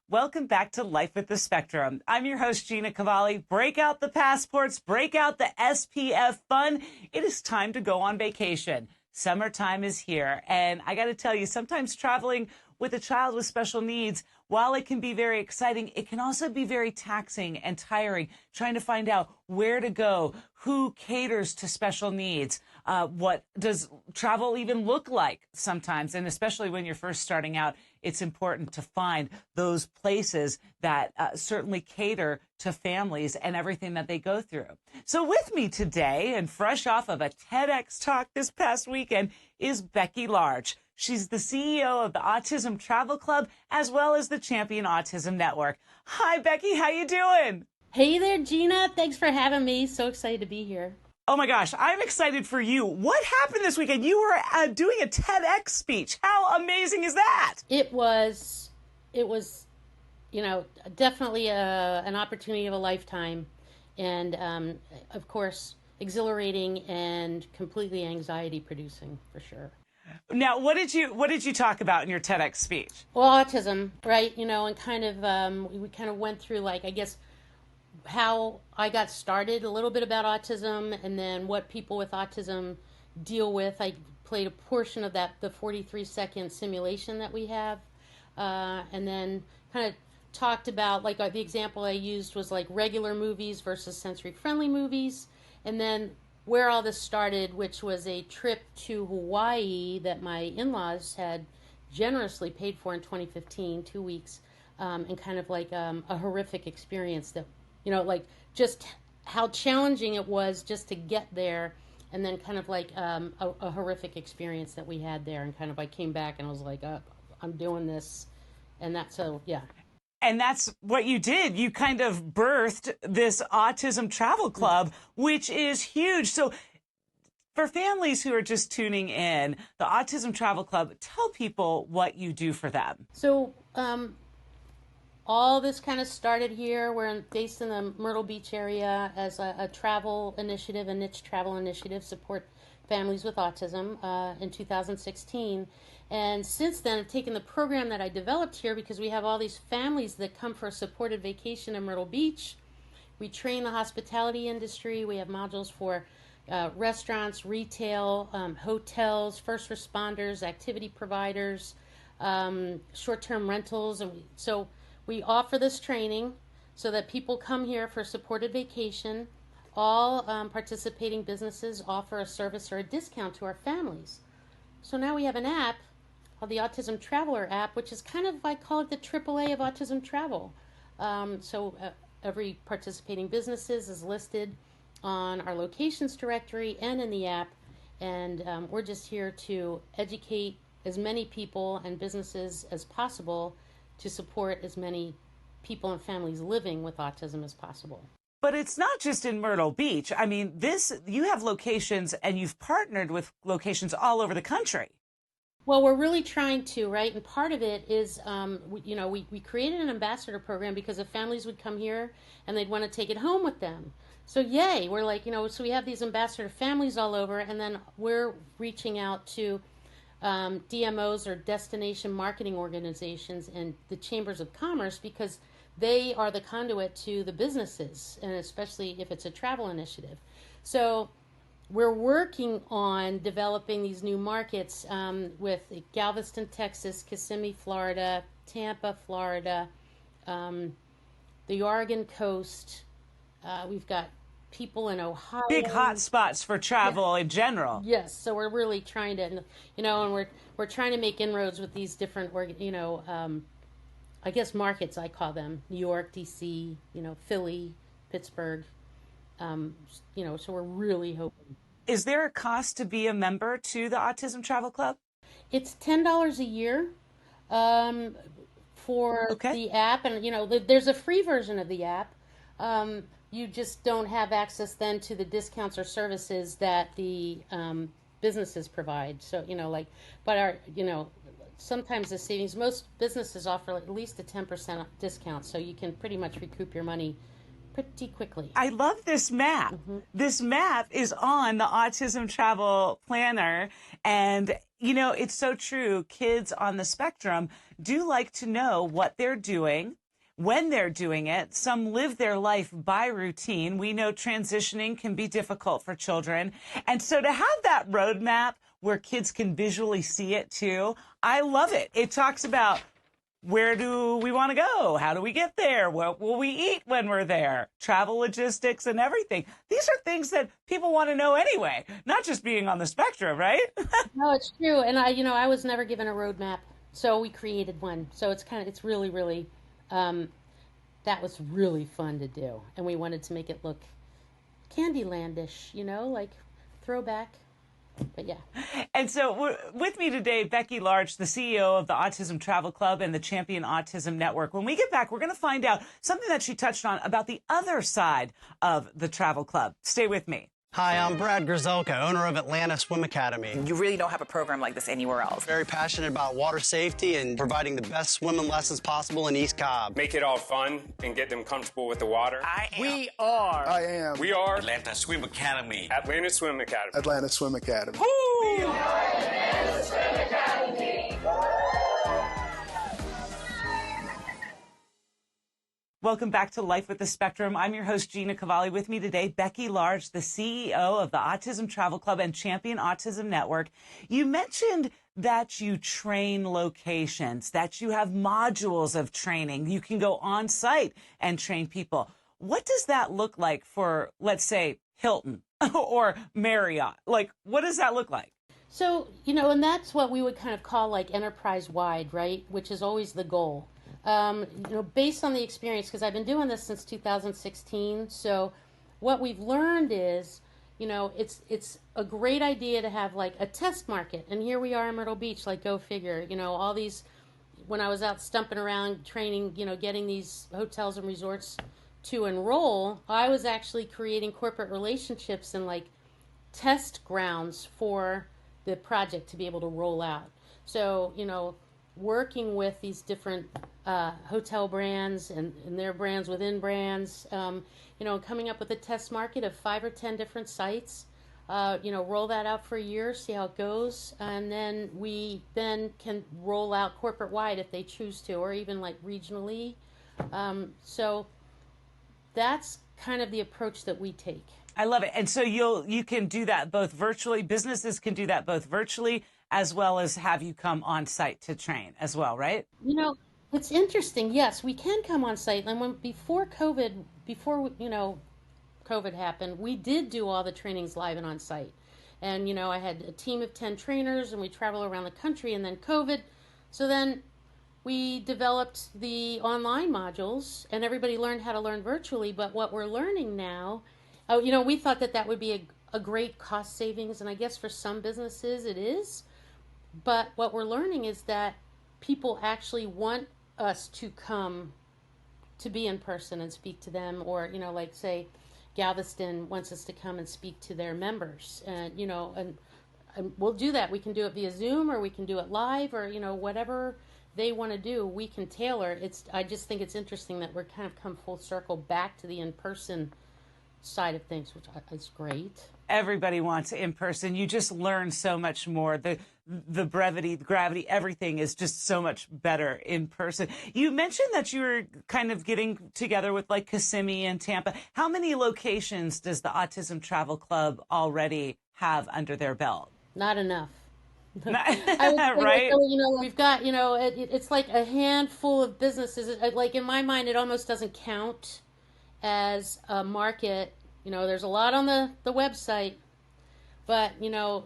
Welcome back to Life with the Spectrum. I'm your host, Gina Cavalli. Break out the passports, break out the SPF FUN. It is time to go on vacation. Summertime is here, and I got to tell you, sometimes traveling with a child with special needs, while it can be very exciting, it can also be very taxing and tiring, trying to find out where to go, who caters to special needs, what does travel even look like sometimes, and especially when you're first starting out, it's important to find those places that certainly cater to families and everything that they go through. So with me today, and fresh off of a TEDx talk this past weekend, is Becky Large. She's the CEO of the Autism Travel Club, as well as the Champion Autism Network. Hi, Becky. How you doing? Hey there, Gina. Thanks for having me. So excited to be here. Oh, my gosh. I'm excited for you. What happened this weekend? You were doing a TEDx speech. How amazing is that? It was, definitely an opportunity of a lifetime. And, of course, exhilarating and completely anxiety producing, for sure. Now, what did you talk about in your TEDx speech? Well, autism, right? And kind of we kind of went through, like, I guess, how I got started, a little bit about autism, and then what people with autism deal with. I played a portion of that, the 43-second simulation that we have, and then kind of talked about, like, the example I used was like regular movies versus sensory-friendly movies, and then where all this started, which was a trip to Hawaii that my in-laws had generously paid for in 2015, 2 weeks, and kind of like a horrific experience that, like just how challenging it was just to get there, and then kind of like a horrific experience that we had there, and kind of I came back and I was like, I'm doing this, and that's so, yeah. And that's what you did. You kind of birthed this Autism Travel Club, which is huge. So for families who are just tuning in, the Autism Travel Club, tell people what you do for them. So all this kind of started here. We're based in the Myrtle Beach area as a travel initiative, a niche travel initiative, support families with autism in 2016. And since then, I've taken the program that I developed here, because we have all these families that come for a supported vacation in Myrtle Beach. We train the hospitality industry. We have modules for restaurants, retail, hotels, first responders, activity providers, short-term rentals. And so we offer this training so that people come here for a supported vacation. All participating businesses offer a service or a discount to our families. So now we have an app called the Autism Traveler app, which is kind of, I call it the AAA of autism travel. Every participating businesses is listed on our locations directory and in the app, and we're just here to educate as many people and businesses as possible to support as many people and families living with autism as possible. But it's not just in Myrtle Beach. I mean, you have locations, and you've partnered with locations all over the country. Well, we're really trying to, right? And part of it is, we created an ambassador program because if families would come here and they'd want to take it home with them. So yay, we're like, so we have these ambassador families all over, and then we're reaching out to DMOs, or destination marketing organizations, and the chambers of commerce, because they are the conduit to the businesses, and especially if it's a travel initiative. So we're working on developing these new markets with Galveston, Texas, Kissimmee, Florida, Tampa, Florida, the Oregon coast. We've got people in Ohio. Big hot spots for travel in general. Yes, so we're really trying to, and we're trying to make inroads with these different, I guess markets, I call them, New York, D.C., Philly, Pittsburgh. So we're really hoping. Is there a cost to be a member to the Autism Travel Club? It's $10 a year for the app, and there's a free version of the app. You just don't have access then to the discounts or services that the businesses provide. So sometimes the savings, most businesses offer at least a 10% discount, so you can pretty much recoup your money pretty quickly. I love this map. This map is on the Autism Travel Planner, and You know, it's so true. Kids on the spectrum do like to know what they're doing, when they're doing it. Some live their life by routine. We know transitioning can be difficult for children. And so to have that roadmap where kids can visually see it too, I love it. It talks about where do we want to go? How do we get there? What will we eat when we're there? Travel logistics and everything. These are things that people want to know anyway, not just being on the spectrum, right? No, it's true. And I was never given a roadmap, so we created one. So it's really, really, that was really fun to do. And we wanted to make it look Candylandish, like throwback. But yeah. And so with me today, Becky Large, the CEO of the Autism Travel Club and the Champion Autism Network. When we get back, we're going to find out something that she touched on about the other side of the travel club. Stay with me. Hi, I'm Brad Grzelka, owner of Atlanta Swim Academy. You really don't have a program like this anywhere else. Very passionate about water safety and providing the best swimming lessons possible in East Cobb. Make it all fun and get them comfortable with the water. We are Atlanta Swim Academy. Atlanta Swim Academy. Atlanta Swim Academy. We are Atlanta Swim Academy. Welcome back to Life with the Spectrum. I'm your host, Gina Cavalli. With me today, Becky Large, the CEO of the Autism Travel Club and Champion Autism Network. You mentioned that you train locations, that you have modules of training. You can go on site and train people. What does that look like for, let's say, Hilton or Marriott? Like, what does that look like? So, and that's what we would kind of call like enterprise-wide, right? Which is always the goal. Based on the experience, because I've been doing this since 2016. So what we've learned is, it's a great idea to have like a test market. And here we are in Myrtle Beach, like go figure, all these, when I was out stumping around training, getting these hotels and resorts to enroll, I was actually creating corporate relationships and like test grounds for the project to be able to roll out. So, working with these different hotel brands and their brands within brands, coming up with a test market of 5 or 10 different sites, roll that out for a year, see how it goes, and then we can roll out corporate wide if they choose to, or even like regionally. So that's kind of the approach that we take. I love it. And so you can do that both virtually. Businesses can do that both virtually as well as have you come on site to train as well, right? It's interesting. Yes, we can come on site. And before COVID happened, we did do all the trainings live and on site. And, I had a team of 10 trainers and we travel around the country, and then COVID. So then we developed the online modules and everybody learned how to learn virtually. But what we're learning now, we thought that would be a great cost savings. And I guess for some businesses it is. But what we're learning is that people actually want us to come to be in person and speak to them, or, like say Galveston wants us to come and speak to their members, and, and we'll do that. We can do it via Zoom, or we can do it live, or, whatever they want to do, we can tailor. I just think it's interesting that we're kind of come full circle back to the in-person side of things, which is great. Everybody wants in person. You just learn so much more. The brevity, the gravity, everything is just so much better in person. You mentioned that you were kind of getting together with like Kissimmee and Tampa. How many locations does the Autism Travel Club already have under their belt? Not enough. Right? We've got, it's like a handful of businesses. Like in my mind, it almost doesn't count as a market. There's a lot on the website, but,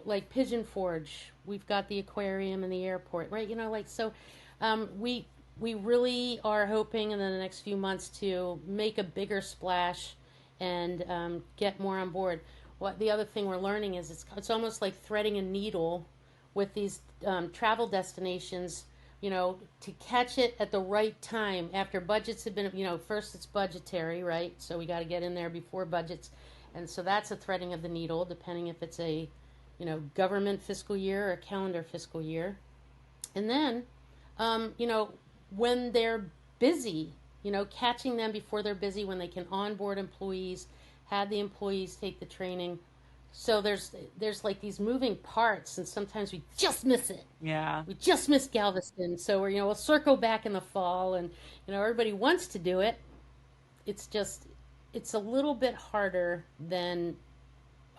like Pigeon Forge, we've got the aquarium and the airport, right? So we really are hoping in the next few months to make a bigger splash and get more on board. The other thing we're learning is it's almost like threading a needle with these travel destinations, to catch it at the right time after budgets have been, first it's budgetary, right? So we got to get in there before budgets. And so that's a threading of the needle, depending if it's a, government fiscal year or a calendar fiscal year. And then, when they're busy, catching them before they're busy, when they can onboard employees, have the employees take the training, So there's like these moving parts, and sometimes we just miss it. Yeah. We just missed Galveston. So we'll circle back in the fall, and everybody wants to do it. It's a little bit harder than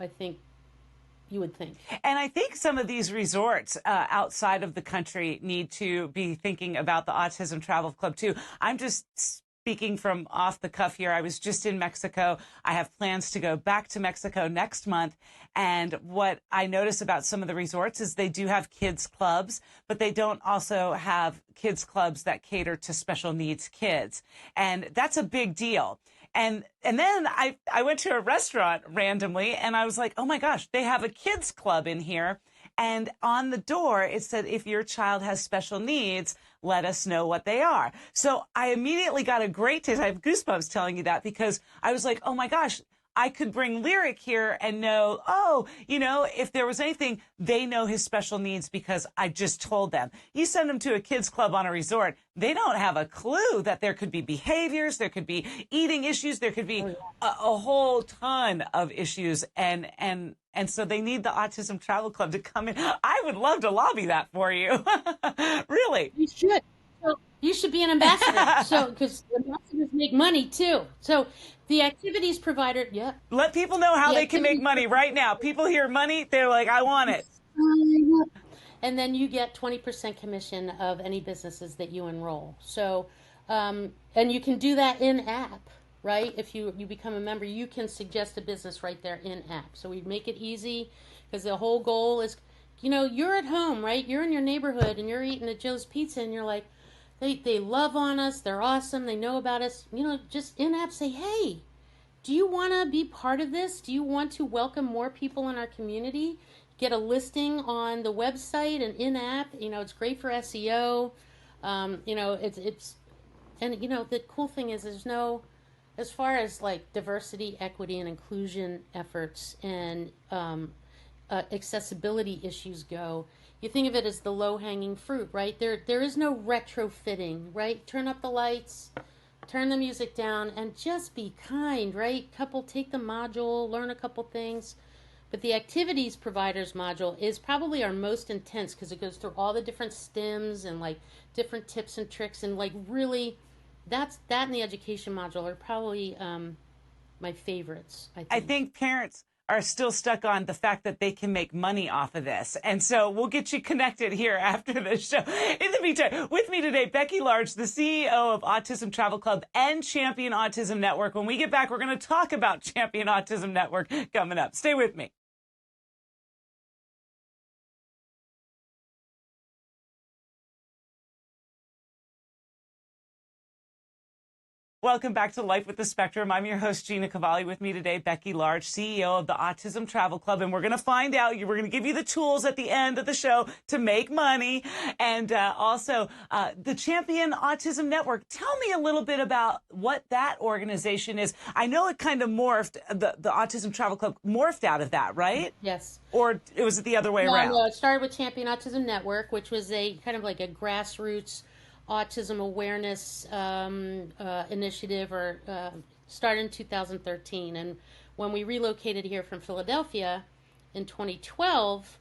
I think you would think. And I think some of these resorts outside of the country need to be thinking about the Autism Travel Club too. I'm just speaking from off the cuff here. I was just in Mexico. I have plans to go back to Mexico next month. And what I notice about some of the resorts is they do have kids clubs, but they don't also have kids clubs that cater to special needs kids. And that's a big deal. And then I went to a restaurant randomly, and I was like, oh my gosh, they have a kids club in here. And on the door, it said, if your child has special needs, let us know what they are. So I immediately got a great taste. I have goosebumps telling you that, because I was like, oh my gosh, I could bring Lyric here and know, if there was anything, they know his special needs because I just told them. You send them to a kids club on a resort, they don't have a clue that there could be behaviors, there could be eating issues, there could be a whole ton of issues. And so they need the Autism Travel Club to come in. I would love to lobby that for you. Really. You should. So you should be an ambassador. Because ambassadors make money too. So the activities provider, let people know how they can make money right now. People hear money, they're like, I want it. And then you get 20% commission of any businesses that you enroll. So, and you can do that in app, right? If you become a member, you can suggest a business right there in app. So we make it easy, because the whole goal is, you're at home, right? You're in your neighborhood and you're eating at Joe's Pizza, and you're like, they love on us, they're awesome, they know about us. Just in app say, hey, do you want to be part of this? Do you want to welcome more people in our community? Get a listing on the website and in app. It's great for SEO. It's the cool thing is there's no, as far as like diversity, equity, and inclusion efforts and accessibility issues go, you think of it as the low-hanging fruit, right? There is no retrofitting, right? Turn up the lights, turn the music down, and just be kind, right? Couple, take the module, learn a couple things. But the activities providers module is probably our most intense, because it goes through all the different stems and like different tips and tricks, and like really, that and the education module are probably my favorites. I think parents are still stuck on the fact that they can make money off of this. And so we'll get you connected here after the show. In the meantime, with me today, Becky Large, the CEO of Autism Travel Club and Champion Autism Network. When we get back, we're going to talk about Champion Autism Network coming up. Stay with me. Welcome back to Life with the Spectrum. I'm your host, Gina Cavalli. With me today, Becky Large, CEO of the Autism Travel Club. And we're going to find out, we're going to give you the tools at the end of the show to make money. And also the Champion Autism Network. Tell me a little bit about what that organization is. I know it kind of morphed, the Autism Travel Club morphed out of that, right? Yes. Or was it the other way around? No, it started with Champion Autism Network, which was a kind of like a grassroots autism awareness initiative, or started in 2013. And when we relocated here from Philadelphia in 2012,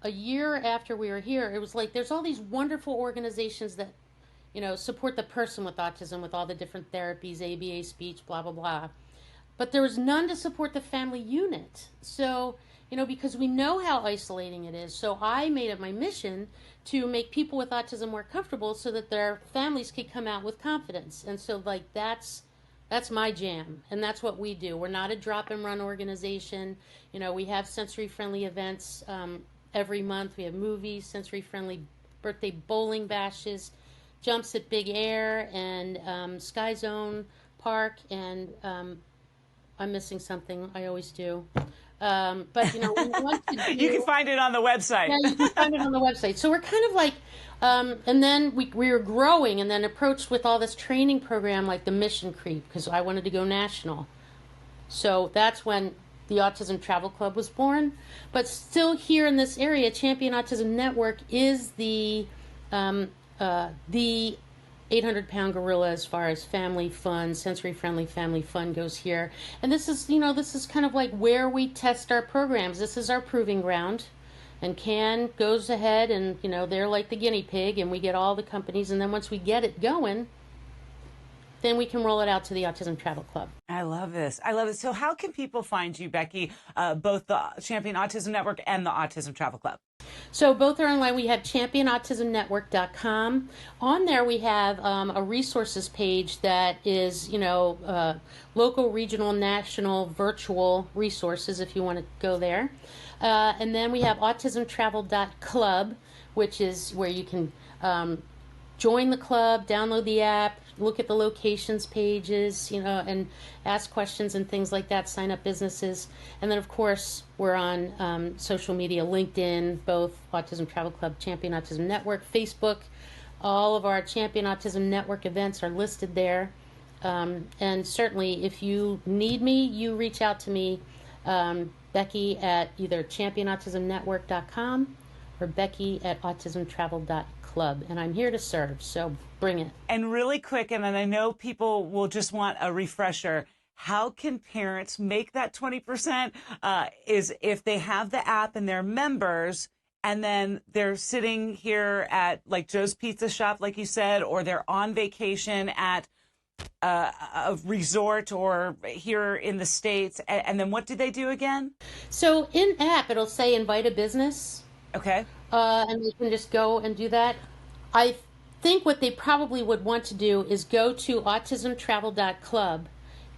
a year after we were here, it was like there's all these wonderful organizations that support the person with autism with all the different therapies, ABA speech, blah blah blah, but there was none to support the family unit. So because we know how isolating it is. So I made it my mission to make people with autism more comfortable so that their families could come out with confidence. And so that's my jam, and that's what we do. We're not a drop and run organization. We have sensory friendly events every month. We have movies, sensory friendly birthday bowling bashes, jumps at Big Air and Sky Zone Park, and I'm missing something. I always do. But we want to do, you can find it on the website. Yeah, you can find it on the website. So we're kind of like, and then we were growing, and then approached with all this training program like the Mission Creep, because I wanted to go national. So that's when the Autism Travel Club was born. But still here in this area, Champion Autism Network is the 800-pound gorilla as far as family fun, sensory-friendly family fun goes here. And this is, you know, this is kind of like where we test our programs. This is our proving ground. And CAN goes ahead and, you know, they're like the guinea pig, and we get all the companies. And then once we get it going, then we can roll it out to the Autism Travel Club. I love this. I love it. So how can people find you, Becky, both the Champion Autism Network and the Autism Travel Club? So both are online. We have championautismnetwork.com. On there we have a resources page that is, you know, local, regional, national, virtual resources if you want to go there. And then we have autismtravel.club, which is where you can join the club, download the app, look at the locations pages, you know, and ask questions and things like that, sign up businesses. And then, of course, we're on social media, LinkedIn, both Autism Travel Club, Champion Autism Network, Facebook. All of our Champion Autism Network events are listed there. And certainly, if you need me, you reach out to me, Becky at either championautismnetwork.com or Becky at autismtravel.club. And I'm here to serve, so bring it. And really quick, and I know people will just want a refresher, how can parents make that 20%? Is if they have the app and they're members, and then they're sitting here at like Joe's Pizza Shop, like you said, or they're on vacation at a resort or here in the States, and then what do they do again? So in app, it'll say invite a business. Okay. And they can just go and do that. I think what they probably would want to do is go to autismtravel.club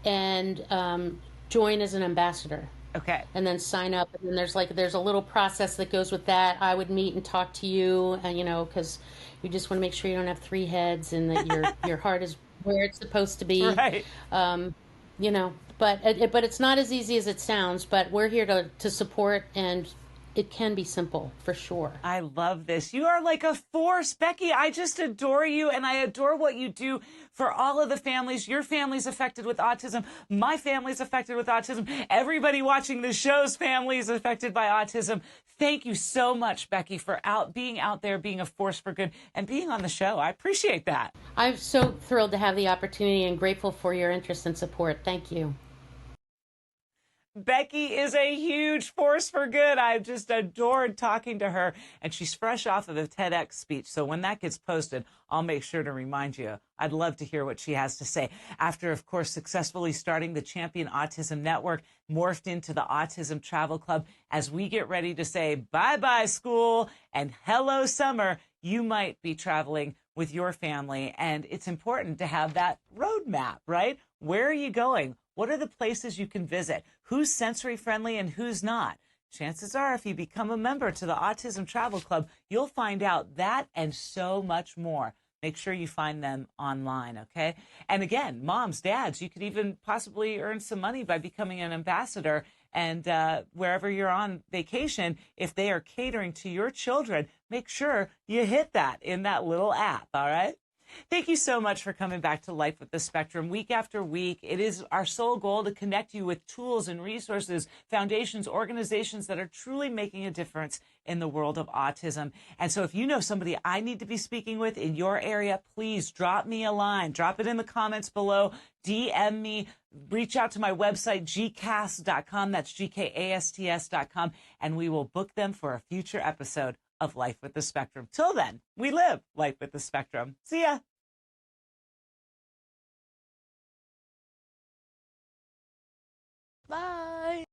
and join as an ambassador. Okay. And then sign up. And then there's a little process that goes with that. I would meet and talk to you, and you know, because you just want to make sure you don't have three heads and that your heart is where it's supposed to be. Right. You know, but it's not as easy as it sounds. But we're here to support, and it can be simple for sure. I love this. You are like a force, Becky. I just adore you, and I adore what you do for all of the families. Your family's affected with autism. My family's affected with autism. Everybody watching the show's family is affected by autism. Thank you so much, Becky, for being out there, being a force for good, and being on the show. I appreciate that. I'm so thrilled to have the opportunity and grateful for your interest and support. Thank you. Becky is a huge force for good. I've just adored talking to her, and she's fresh off of a TEDx speech. So when that gets posted, I'll make sure to remind you. I'd love to hear what she has to say. After, of course, successfully starting the Champion Autism Network, morphed into the Autism Travel Club. As we get ready to say bye-bye school and hello summer, you might be traveling with your family, and it's important to have that roadmap, right? Where are you going? What are the places you can visit? Who's sensory friendly and who's not? Chances are, if you become a member to the Autism Travel Club, you'll find out that and so much more. Make sure you find them online, okay? And again, moms, dads, you could even possibly earn some money by becoming an ambassador. And wherever you're on vacation, if they are catering to your children, make sure you hit that in that little app, all right? Thank you so much for coming back to Life with the Spectrum week after week. It is our sole goal to connect you with tools and resources, foundations, organizations that are truly making a difference in the world of autism. And so if you know somebody I need to be speaking with in your area, please drop me a line. Drop it in the comments below. DM me. Reach out to my website, gcast.com. That's GKASTS.com. And we will book them for a future episode of Life with the Spectrum. Till then, we live Life with the Spectrum. See ya. Bye.